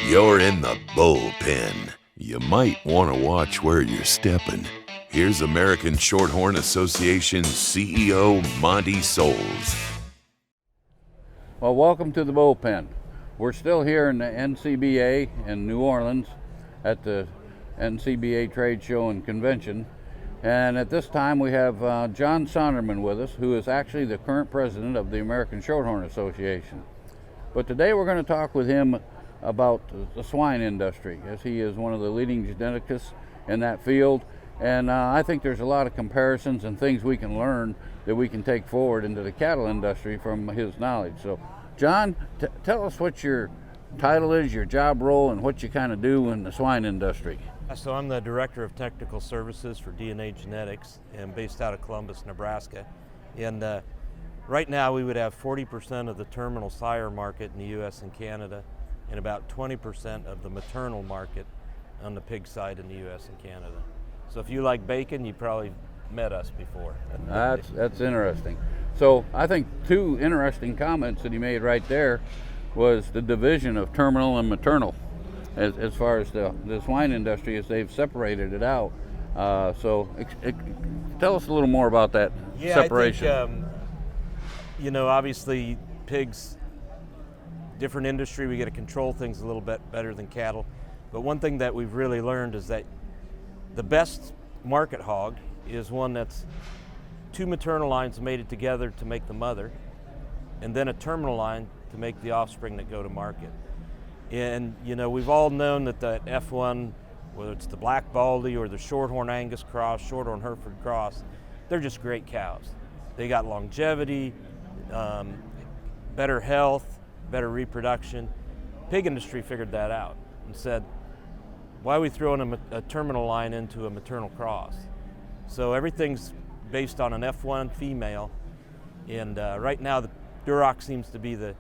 You're in the bullpen. You might want to watch where you're stepping. Here's American Shorthorn Association CEO Montie Souls. Well, welcome to the bullpen. We're still here in the NCBA in New Orleans at the NCBA Trade Show and Convention. And at this time we have John Sonderman with us, who is actually the current president of the American Shorthorn Association. But today we're going to talk with him about the swine industry, as he is one of the leading geneticists in that field. And I think there's a lot of comparisons and things we can learn that we can take forward into the cattle industry from his knowledge. So, John, tell us what your title is, your job role, and what you kind of do in the swine industry. So I'm the Director of Technical Services for DNA Genetics, and based out of Columbus, Nebraska. And right now we would have 40% of the terminal sire market in the U.S. and Canada, and about 20% of the maternal market on the pig side in the U.S. and Canada. So if you like bacon, you probably met us before. That's interesting. So I think two interesting comments that he made right there was the division of terminal and maternal as far as the swine industry, as they've separated it out. Tell us a little more about that separation. I think, obviously pigs, different industry, we get to control things a little bit better than cattle. But one thing that we've really learned is that the best market hog is one that's two maternal lines mated together to make the mother, and then a terminal line to make the offspring that go to market. And we've all known that the F1, whether it's the Black Baldy or the Shorthorn Angus cross, Shorthorn Hereford cross, they're just great cows. They got longevity, better health, better reproduction. Pig industry figured that out and said, why are we throwing a terminal line into a maternal cross? So everything's based on an F1 female, and right now the Duroc seems to be the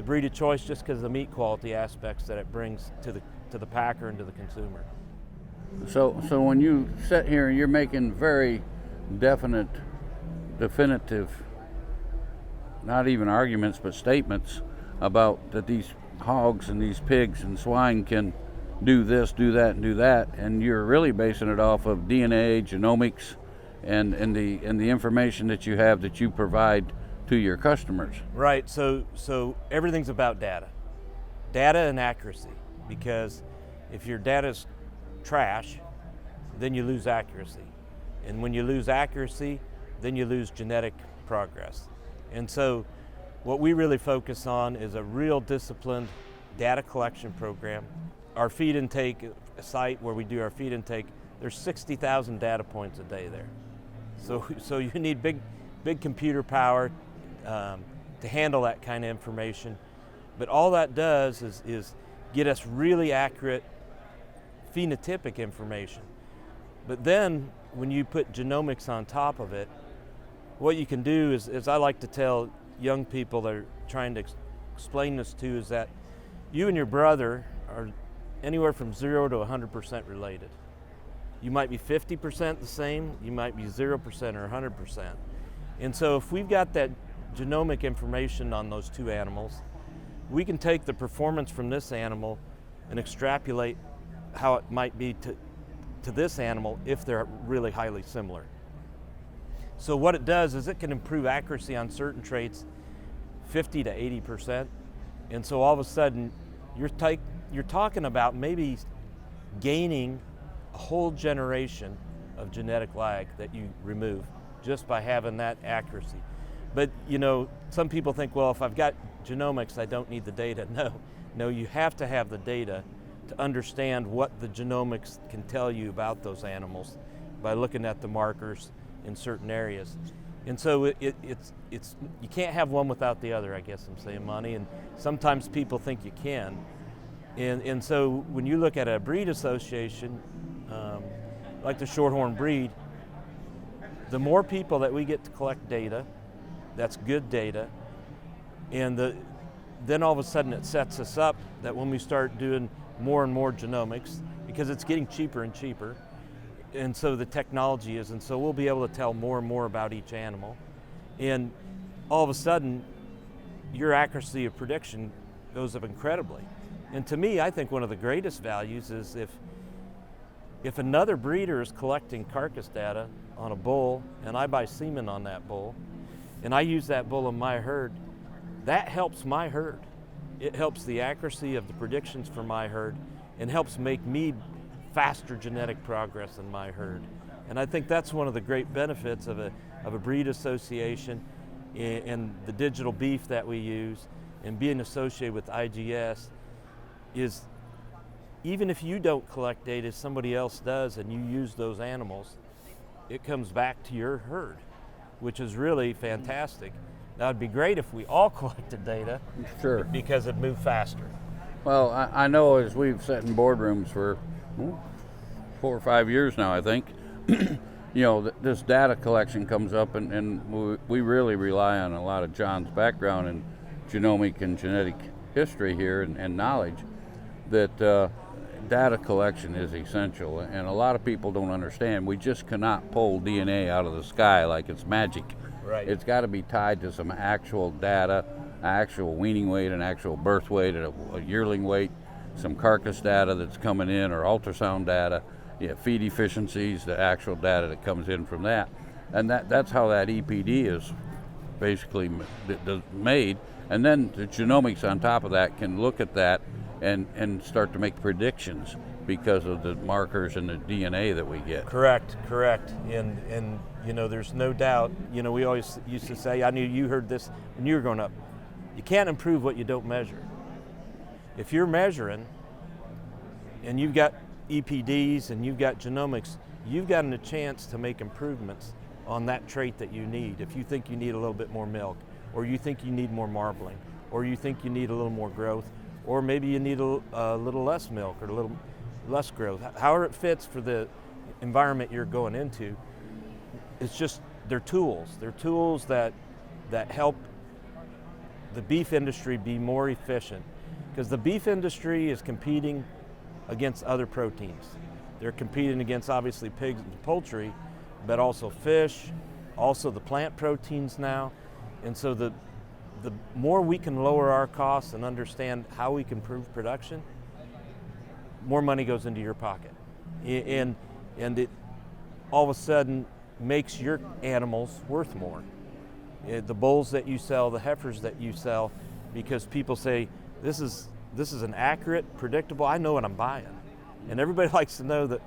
breed of choice just because of the meat quality aspects that it brings to the packer and to the consumer. So when you sit here and you're making very definitive, not even arguments, but statements about that these hogs and these pigs and swine can do this, do that, and do that, and you're really basing it off of DNA, genomics, and the information that you have that you provide to your customers. Right, so everything's about data and accuracy, because if your data's trash, then you lose accuracy. And when you lose accuracy, then you lose genetic progress. And so what we really focus on is a real disciplined data collection program. Our feed intake site where we do our feed intake, there's 60,000 data points a day there. So you need big computer power to handle that kind of information. But all that does is get us really accurate phenotypic information. But then when you put genomics on top of it, what you can do is I like to tell young people that are trying to explain this to, is that you and your brother are anywhere from 0 to 100% related. You might be 50% the same, you might be 0% or 100%. And so if we've got that genomic information on those two animals, we can take the performance from this animal and extrapolate how it might be to this animal if they're really highly similar. So what it does is it can improve accuracy on certain traits 50 to 80%. And so all of a sudden, you're talking about maybe gaining a whole generation of genetic lag that you remove just by having that accuracy. But some people think, well, if I've got genomics, I don't need the data. No, you have to have the data to understand what the genomics can tell you about those animals by looking at the markers in certain areas. And so it's you can't have one without the other, I guess I'm saying, Monty, and sometimes people think you can. And so when you look at a breed association, like the Shorthorn breed, the more people that we get to collect data, that's good data, and then all of a sudden it sets us up that when we start doing more and more genomics, because it's getting cheaper and cheaper, and so the technology is, and so we'll be able to tell more and more about each animal, and all of a sudden your accuracy of prediction goes up incredibly. And to me, I think one of the greatest values is if another breeder is collecting carcass data on a bull and I buy semen on that bull and I use that bull in my herd, that helps my herd. It helps the accuracy of the predictions for my herd and helps make me faster genetic progress in my herd. And I think that's one of the great benefits of a breed association and the digital beef that we use and being associated with IGS is even if you don't collect data, somebody else does, and you use those animals, it comes back to your herd, which is really fantastic. That would be great if we all collected data. Sure. Because it'd move faster. Well, I know as we've sat in boardrooms for 4 or 5 years now, I think, this data collection comes up, and we really rely on a lot of John's background in genomic and genetic history here and knowledge, that data collection is essential. And a lot of people don't understand. We just cannot pull DNA out of the sky like it's magic. Right. It's got to be tied to some actual data, actual weaning weight, and actual birth weight, and a yearling weight, some carcass data that's coming in, or ultrasound data, feed efficiencies, the actual data that comes in from that. And that's how that EPD is basically made. And then the genomics on top of that can look at that and start to make predictions because of the markers and the DNA that we get. Correct. And there's no doubt, we always used to say, I knew you heard this when you were growing up, you can't improve what you don't measure. If you're measuring and you've got EPDs and you've got genomics, you've gotten a chance to make improvements on that trait that you need. If you think you need a little bit more milk, or you think you need more marbling, or you think you need a little more growth, or maybe you need a little less milk or a little less growth, however it fits for the environment you're going into, it's just, they're tools. They're tools that help the beef industry be more efficient, because the beef industry is competing against other proteins. They're competing against obviously pigs and poultry, but also fish, also the plant proteins now. And so the more we can lower our costs and understand how we can improve production, more money goes into your pocket. And it all of a sudden makes your animals worth more. The bulls that you sell, the heifers that you sell, because people say, this is an accurate, predictable, I know what I'm buying. And everybody likes to know that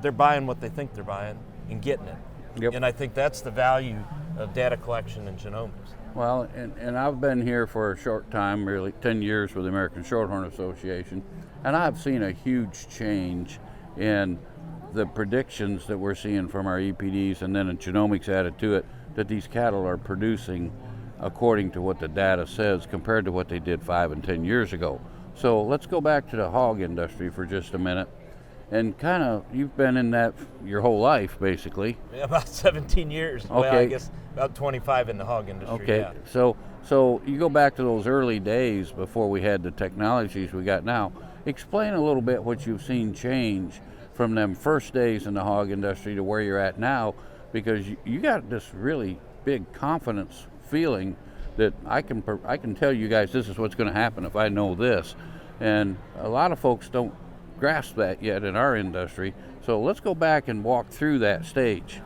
they're buying what they think they're buying and getting it. Yep. And I think that's the value of data collection and genomics. Well, and I've been here for a short time, really 10 years with the American Shorthorn Association, and I've seen a huge change in the predictions that we're seeing from our EPDs, and then a genomics added to it, that these cattle are producing according to what the data says compared to what they did 5 and 10 years ago. So let's go back to the hog industry for just a minute. And kind of, you've been in that your whole life, basically. Yeah, about 17 years. Okay. Well, I guess about 25 in the hog industry. Okay, yeah. so you go back to those early days before we had the technologies we got now. Explain a little bit what you've seen change from them first days in the hog industry to where you're at now, because you got this really big confidence feeling that I can tell you guys this is what's going to happen if I know this. And a lot of folks don't grasp that yet in our industry. So let's go back and walk through that stage.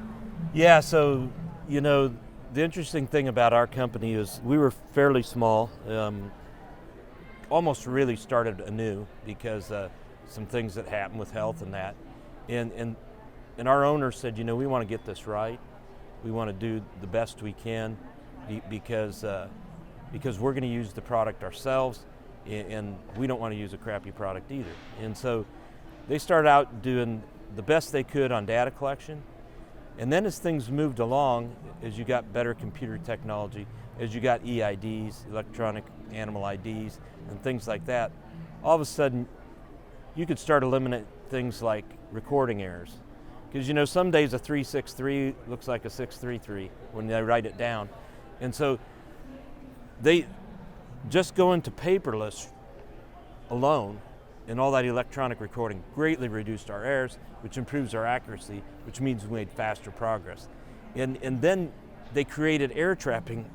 Yeah, so, the interesting thing about our company is we were fairly small, almost really started anew because some things that happened with health and that. And our owner said, we want to get this right. We want to do the best we can because we're going to use the product ourselves, and we don't want to use a crappy product either. And so they started out doing the best they could on data collection. And then as things moved along, as you got better computer technology, as you got EIDs, electronic animal IDs, and things like that, all of a sudden you could start eliminating things like recording errors. Because some days a 363 looks like a 633 when they write it down. And so they just going to paperless alone and all that electronic recording greatly reduced our errors, which improves our accuracy, which means we made faster progress. And then they created air trapping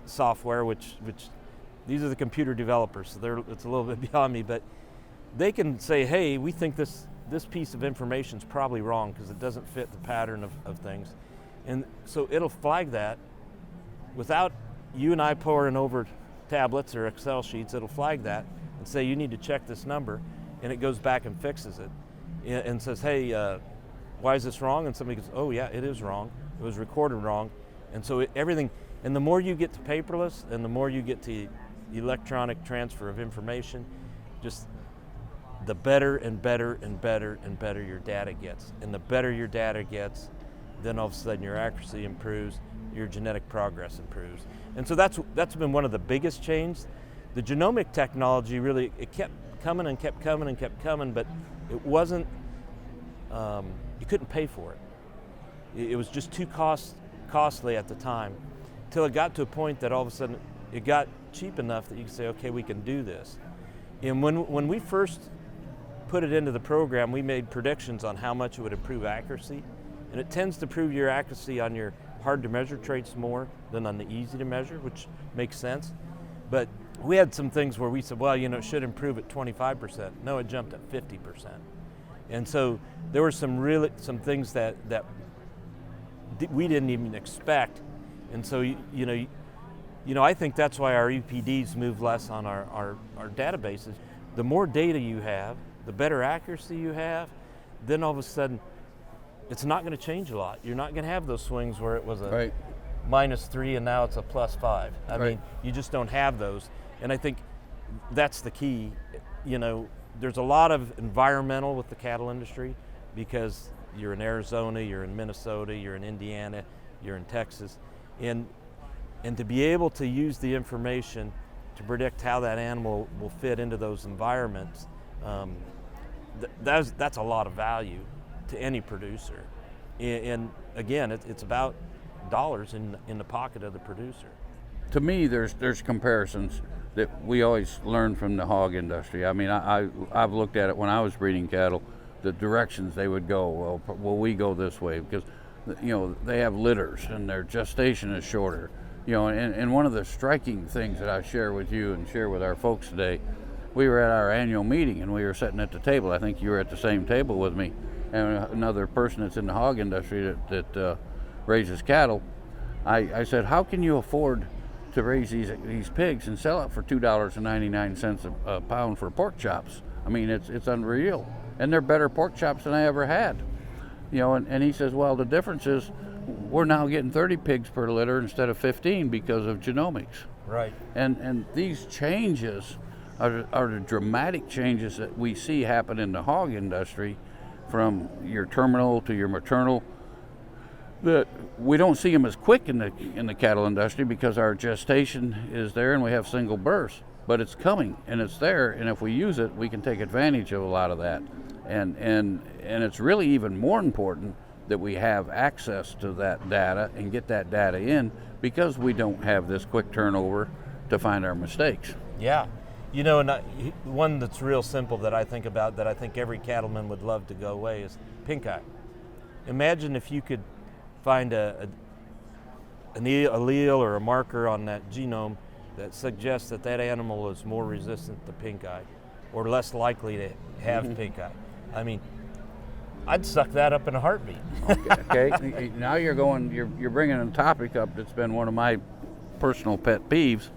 software, which these are the computer developers, so it's a little bit beyond me, but they can say, hey, we think this piece of information is probably wrong because it doesn't fit the pattern of things. And so it'll flag that without you and I pouring over tablets or Excel sheets. It'll flag that and say, you need to check this number, and it goes back and fixes it and says, hey, why is this wrong? And somebody goes, oh yeah, it is wrong. It was recorded wrong. And so everything, and the more you get to paperless and the more you get to electronic transfer of information, just the better and better and better and better your data gets. And the better your data gets, then all of a sudden your accuracy improves, your genetic progress improves. And so that's been one of the biggest changes. The genomic technology really, it kept coming and kept coming and kept coming, but it wasn't, you couldn't pay for it. It was just too costly at the time, till it got to a point that all of a sudden it got cheap enough that you could say, okay, we can do this. And when we first put it into the program, we made predictions on how much it would improve accuracy. And it tends to improve your accuracy on your hard to measure traits more than on the easy to measure, which makes sense. But we had some things where we said, well, it should improve at 25%. No, it jumped at 50%. And so there were some things that we didn't even expect. And so, I think that's why our EPDs move less on our databases. The more data you have, the better accuracy you have, then all of a sudden, it's not going to change a lot. You're not going to have those swings where it was a -3 and now it's a +5. I mean, you just don't have those. And I think that's the key. There's a lot of environmental with the cattle industry because you're in Arizona, you're in Minnesota, you're in Indiana, you're in Texas. And to be able to use the information to predict how that animal will fit into those environments, that's a lot of value to any producer. And again, it's about dollars in the pocket of the producer. To me, there's comparisons that we always learn from the hog industry. I mean, I've looked at it when I was breeding cattle, the directions they would go. Well, we go this way because, they have litters and their gestation is shorter. And one of the striking things that I share with you and share with our folks today, we were at our annual meeting and we were sitting at the table. I think you were at the same table with me and another person that's in the hog industry that raises cattle. I said, how can you afford to raise these pigs and sell it for $2.99 a pound for pork chops? I mean, it's unreal. And they're better pork chops than I ever had. And he says, well, the difference is we're now getting 30 pigs per litter instead of 15 because of genomics. Right. And these changes are the dramatic changes that we see happen in the hog industry, from your terminal to your maternal, that we don't see them as quick in the cattle industry because our gestation is there and we have single births. But it's coming and it's there, and if we use it, we can take advantage of a lot of that. And it's really even more important that we have access to that data and get that data in, because we don't have this quick turnover to find our mistakes. Yeah. And one that's real simple that I think about, that I think every cattleman would love to go away, is pink eye. Imagine if you could find an allele or a marker on that genome that suggests that animal is more resistant to pink eye or less likely to have pink eye. I mean, I'd suck that up in a heartbeat. Okay. Now you're bringing a topic up that's been one of my personal pet peeves,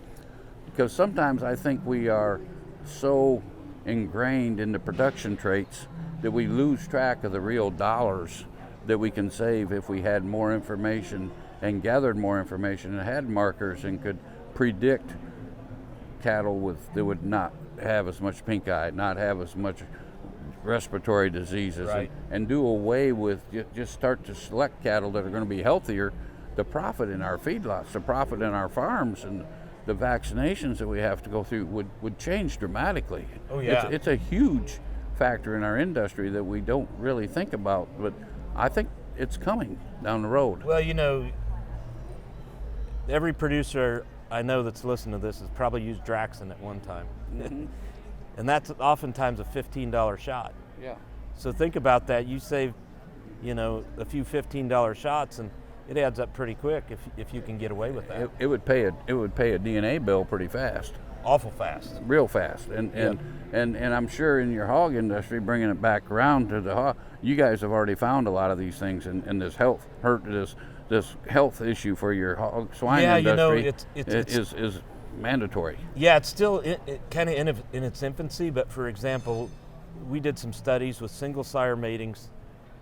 because sometimes I think we are so ingrained in the production traits that we lose track of the real dollars that we can save if we had more information and gathered more information and had markers and could predict cattle that would not have as much pink eye, not have as much respiratory diseases, and do away with, just start to select cattle that are going to be healthier. The profit in our feedlots, the profit in our farms, and the vaccinations that we have to go through would change dramatically. Oh yeah. It's a huge factor in our industry that we don't really think about, but I think it's coming down the road. Well, every producer I know that's listening to this has probably used Draxxin at one time. Mm-hmm. And that's oftentimes a $15 shot. Yeah. So think about that. You save, a few $15 shots, and it adds up pretty quick if you can get away with that. It would pay a DNA bill pretty fast. awful fast. Real fast. And I'm sure in your hog industry, bringing it back around to the hog, you guys have already found a lot of these things in this this health issue for your hog swine industry. Is mandatory. Yeah, it's still kind of in its infancy, but for example, we did some studies with single sire matings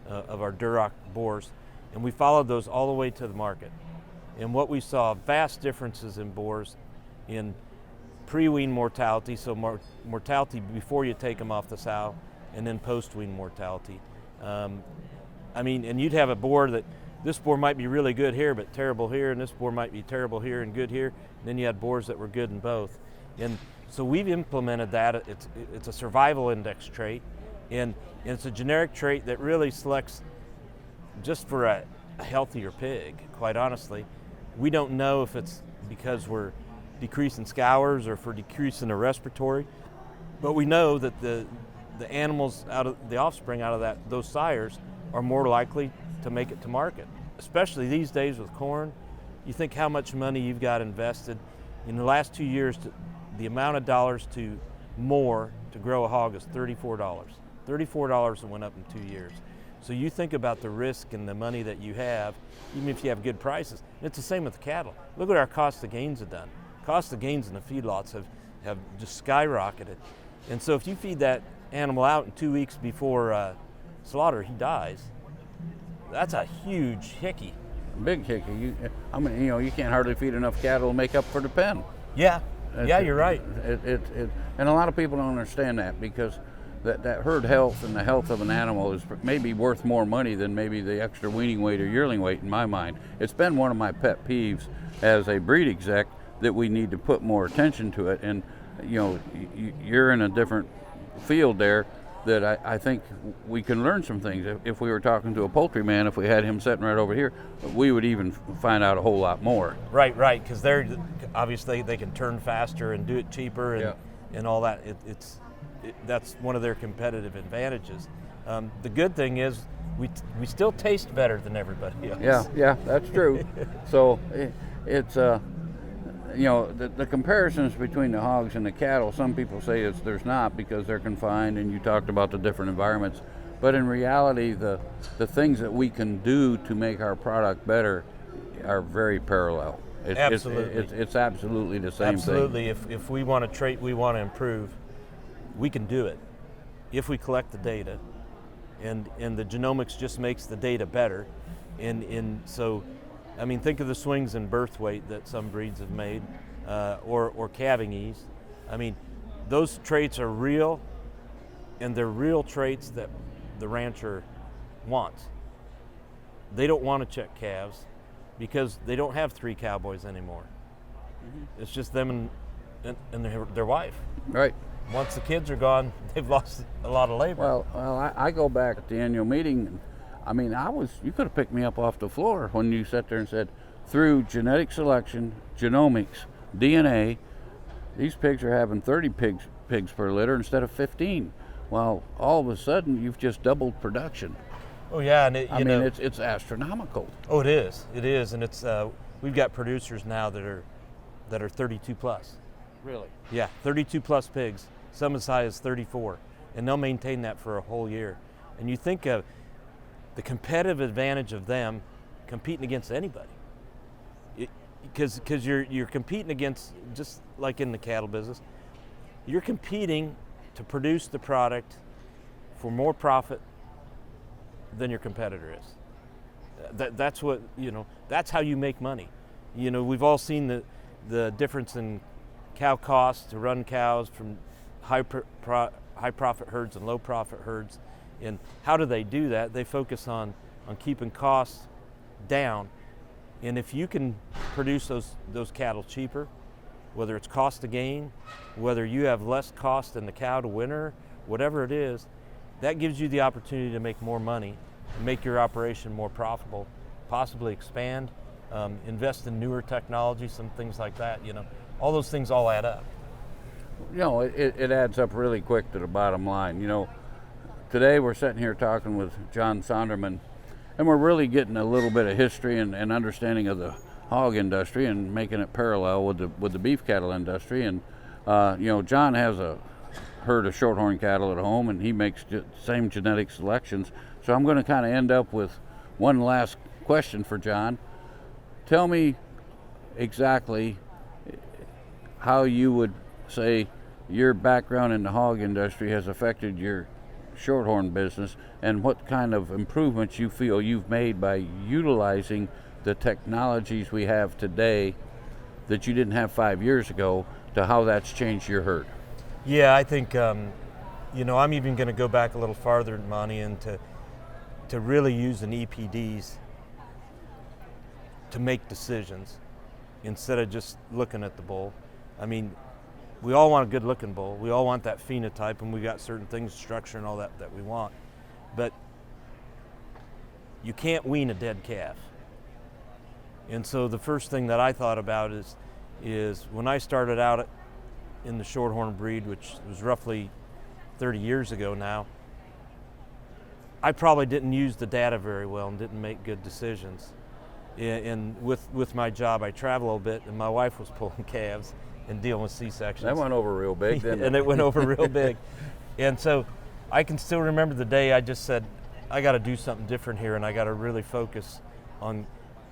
of our Duroc boars, and we followed those all the way to the market. And what we saw, vast differences in boars in pre-wean mortality, so mortality before you take them off the sow, and then post-wean mortality. I mean, and you'd have a boar that, this boar might be really good here, but terrible here, and this boar might be terrible here and good here. And then you had boars that were good in both. And so we've implemented that. It's a survival index trait, and it's a generic trait that really selects just for a healthier pig, quite honestly. We don't know if it's because we're decreasing scours or if we're decreasing the respiratory, but we know that the animals out of the offspring out of those sires are more likely to make it to market. Especially these days with corn, you think how much money you've got invested. In the last 2 years, the amount of dollars to grow a hog is $34. $34 went up in 2 years. So you think about the risk and the money that you have, even if you have good prices. And it's the same with the cattle. Look what our cost of gains have done. Cost of gains in the feedlots have just skyrocketed. And so if you feed that animal out in 2 weeks before slaughter, he dies. That's a huge hickey. Big hickey. You can't hardly feed enough cattle to make up for the pen. Yeah, you're right. And a lot of people don't understand that, because that herd health and the health of an animal is maybe worth more money than maybe the extra weaning weight or yearling weight in my mind. It's been one of my pet peeves as a breed exec that we need to put more attention to it. And you're in a different field there that I think we can learn some things. If we were talking to a poultry man, if we had him sitting right over here, we would even find out a whole lot more. Right, because they're obviously they can turn faster and do it cheaper and all that. That's one of their competitive advantages. The good thing is we still taste better than everybody else. Yeah, that's true. So it's the comparisons between the hogs and the cattle, some people say there's not, because they're confined, and you talked about the different environments. But in reality, the things that we can do to make our product better are very parallel. Absolutely. It's absolutely the same thing. Absolutely. If we want a trait we want to improve, we can do it if we collect the data, and the genomics just makes the data better. And so, I mean, think of the swings in birth weight that some breeds have made, or calving ease. I mean, those traits are real, and they're real traits that the rancher wants. They don't want to check calves because they don't have 3 cowboys anymore. Mm-hmm. It's just them and their wife. Right. Once the kids are gone, they've lost a lot of labor. Well, I go back at the annual meeting. I mean, you could have picked me up off the floor when you sat there and said, through genetic selection, genomics, DNA, these pigs are having 30 pigs per litter instead of 15. Well, all of a sudden, you've just doubled production. Oh yeah, and it's astronomical. Oh, it is, and it's we've got producers now that are 32 plus. Really? Yeah, 32 plus pigs, some as high as 34, and they'll maintain that for a whole year. And you think of the competitive advantage of them competing against anybody, because you're competing against, just like in the cattle business, you're competing to produce the product for more profit than your competitor is. That's what, that's how you make money. We've all seen the difference in cow costs to run cows from high profit herds and low profit herds. And how do they do that? They focus on keeping costs down. And if you can produce those cattle cheaper, whether it's cost to gain, whether you have less cost in the cow to winter, whatever it is, that gives you the opportunity to make more money, make your operation more profitable, possibly expand, invest in newer technology, some things like that. All those things all add up. It adds up really quick to the bottom line. Today we're sitting here talking with John Sonderman, and we're really getting a little bit of history and understanding of the hog industry and making it parallel with the beef cattle industry. And John has a herd of Shorthorn cattle at home, and he makes same genetic selections. So I'm going to kind of end up with one last question for John. Tell me exactly how you would say your background in the hog industry has affected your Shorthorn business, and what kind of improvements you feel you've made by utilizing the technologies we have today that you didn't have 5 years ago, to how that's changed your herd. Yeah, I think, I'm even going to go back a little farther, Monty, and to really using EPDs to make decisions instead of just looking at the bull. I mean, we all want a good looking bull. We all want that phenotype, and we got certain things, structure and all that we want. But you can't wean a dead calf. And so the first thing that I thought about is when I started out in the Shorthorn breed, which was roughly 30 years ago now, I probably didn't use the data very well and didn't make good decisions. And with my job, I travel a little bit, and my wife was pulling calves and dealing with C-sections. That went over real big, didn't it? And it went over real big. And so I can still remember the day I just said, I got to do something different here, and I got to really focus on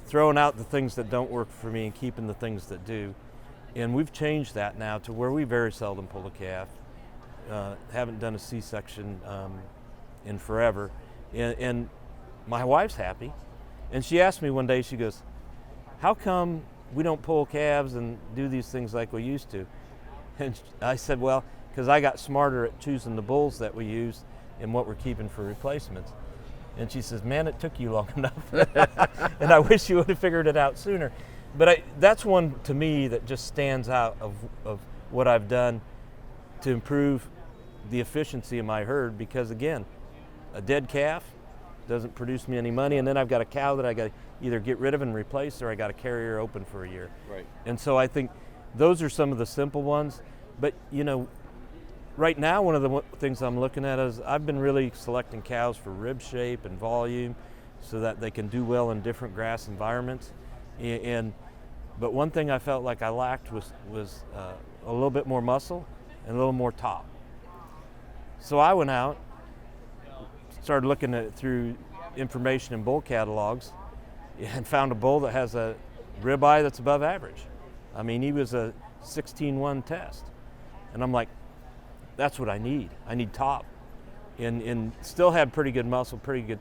throwing out the things that don't work for me and keeping the things that do. And we've changed that now to where we very seldom pull a calf. Haven't done a C-section in forever. And my wife's happy. And she asked me one day, she goes, how come we don't pull calves and do these things like we used to? And I said, well, because I got smarter at choosing the bulls that we use and what we're keeping for replacements. And she says, man, it took you long enough. And I wish you would have figured it out sooner. But that's one to me that just stands out of what I've done to improve the efficiency of my herd, because again, a dead calf doesn't produce me any money, and then I've got a cow that I got to either get rid of and replace, or I got to carry her open for a year. Right. And so I think those are some of the simple ones. But right now, one of the things I'm looking at is I've been really selecting cows for rib shape and volume so that they can do well in different grass environments. But one thing I felt like I lacked was a little bit more muscle and a little more top. So I went out, started looking through information in bull catalogs, and found a bull that has a ribeye that's above average. I mean, he was a 16-1 test. And I'm like, that's what I need. I need top. And still had pretty good muscle, pretty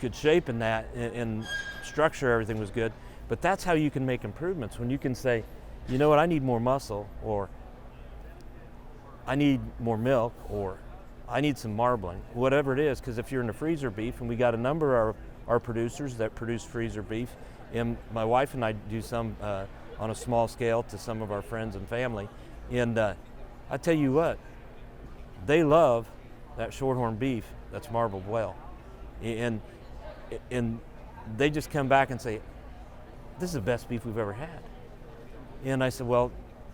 good shape in that, and structure, everything was good. But that's how you can make improvements, when you can say, you know what, I need more muscle, or I need more milk, or I need some marbling, whatever it is. Because if you're in the freezer beef, and we got a number of our producers that produce freezer beef, and my wife and I do some on a small scale to some of our friends and family, and I tell you what, they love that Shorthorn beef that's marbled well. And they just come back and say, this is the best beef we've ever had. And I said, well,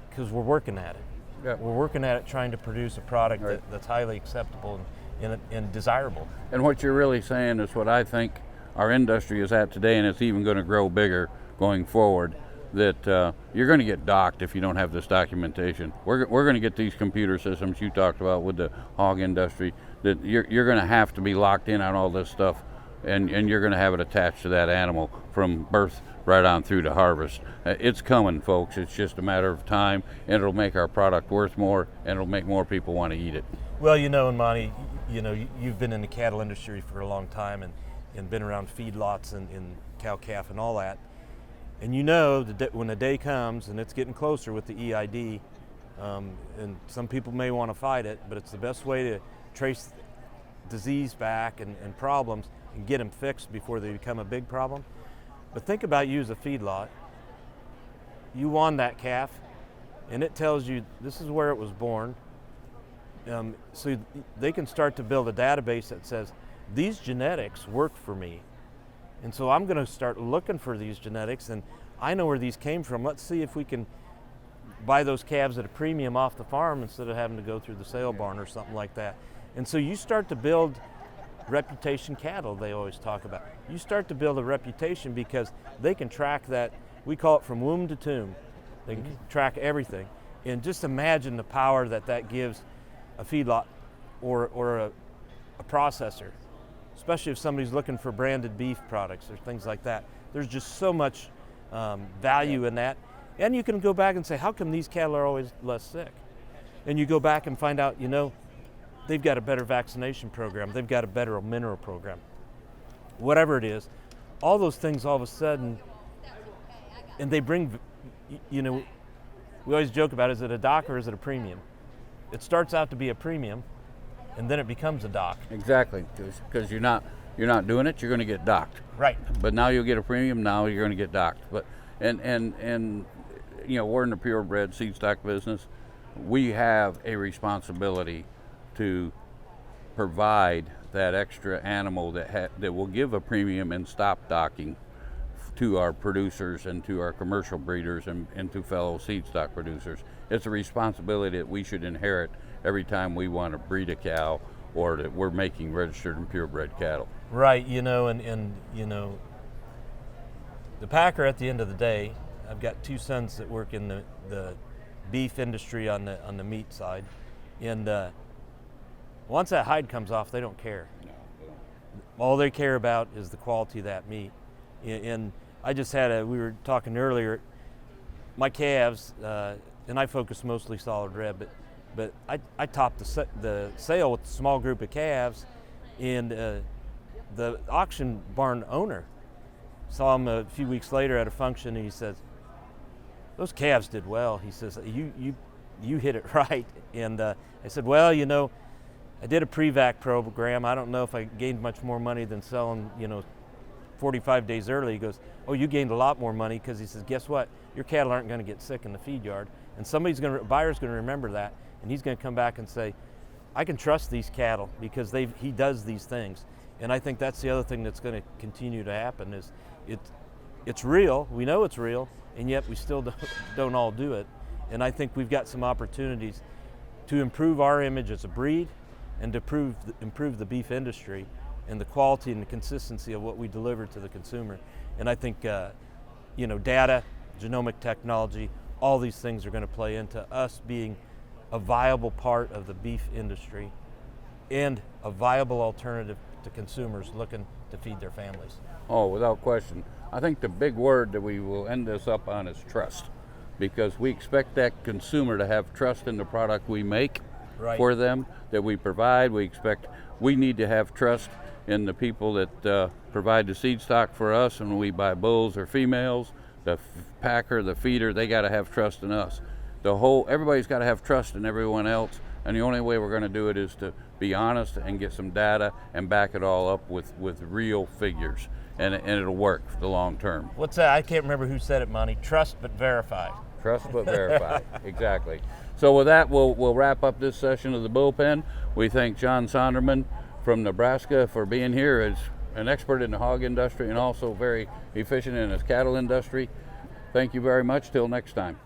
because we're working at it. Yeah. We're working at it, trying to produce a product Right. that's highly acceptable and desirable. And what you're really saying is what I think our industry is at today, and it's even going to grow bigger going forward, that you're going to get docked if you don't have this documentation. We're going to get these computer systems you talked about with the hog industry, that you're going to have to be locked in on all this stuff, and you're going to have it attached to that animal from birth right on through to harvest. It's coming, folks. It's just a matter of time, and it'll make our product worth more, and it'll make more people want to eat it. Well, and Monty, you've been in the cattle industry for a long time, and been around feedlots and cow-calf and all that. And when the day comes, and it's getting closer with the EID, and some people may want to fight it, but it's the best way to trace disease back and problems and get them fixed before they become a big problem. But think about you as a feedlot. You won that calf, and it tells you this is where it was born. So they can start to build a database that says, these genetics work for me. And so I'm going to start looking for these genetics, and I know where these came from. Let's see if we can buy those calves at a premium off the farm instead of having to go through the sale barn or something like that. And so you start to build reputation cattle, they always talk about. You start to build a reputation because they can track that. We call it from womb to tomb. They can track everything. And just imagine the power that gives a feedlot or a processor, especially if somebody's looking for branded beef products or things like that. There's just so much value in that. And you can go back and say, how come these cattle are always less sick? And you go back and find out, they've got a better vaccination program, they've got a better mineral program. Whatever it is, all those things all of a sudden, and they bring, we always joke about, is it a dock or is it a premium? It starts out to be a premium, and then it becomes a dock. Exactly, because you're not doing it, you're going to get docked. Right. But now you'll get a premium. Now you're going to get docked. But and we're in the purebred seed stock business. We have a responsibility to provide that extra animal that will give a premium and stop docking to our producers and to our commercial breeders and to fellow seed stock producers. It's a responsibility that we should inherit every time we want to breed a cow or that we're making registered and purebred cattle. Right, and the packer at the end of the day, I've got two sons that work in the beef industry on the meat side, and once that hide comes off, they don't care. No, they don't. All they care about is the quality of that meat. And I just we were talking earlier, my calves, and I focus mostly solid red, but I topped the sale with a small group of calves, and the auction barn owner saw him a few weeks later at a function, and he says, "Those calves did well." He says, "You hit it right." And I said, "Well, I did a pre-vac program. I don't know if I gained much more money than selling, 45 days early." He goes, "Oh, you gained a lot more money," because he says, "Guess what? Your cattle aren't going to get sick in the feed yard, and buyer's going to remember that, and he's going to come back and say, I can trust these cattle because he does these things." And I think that's the other thing that's going to continue to happen is it's real. We know it's real, and yet we still don't all do it. And I think we've got some opportunities to improve our image as a breed and to improve the beef industry and the quality and the consistency of what we deliver to the consumer. And I think, data, genomic technology, all these things are going to play into us being a viable part of the beef industry and a viable alternative to consumers looking to feed their families. Oh, without question. I think the big word that we will end this up on is trust, because we expect that consumer to have trust in the product we make for them, that we provide. We need to have trust in the people that provide the seed stock for us, and when we buy bulls or females, the packer, the feeder, they got to have trust in us. Everybody's got to have trust in everyone else, and the only way we're going to do it is to be honest and get some data and back it all up with real figures, and it'll work for the long term. What's that? I can't remember who said it, Monty. Trust but verify. Trust but verify. Exactly. So with that, we'll wrap up this session of the Bullpen. We thank John Sonderman from Nebraska for being here as an expert in the hog industry and also very efficient in his cattle industry. Thank you very much. Till next time.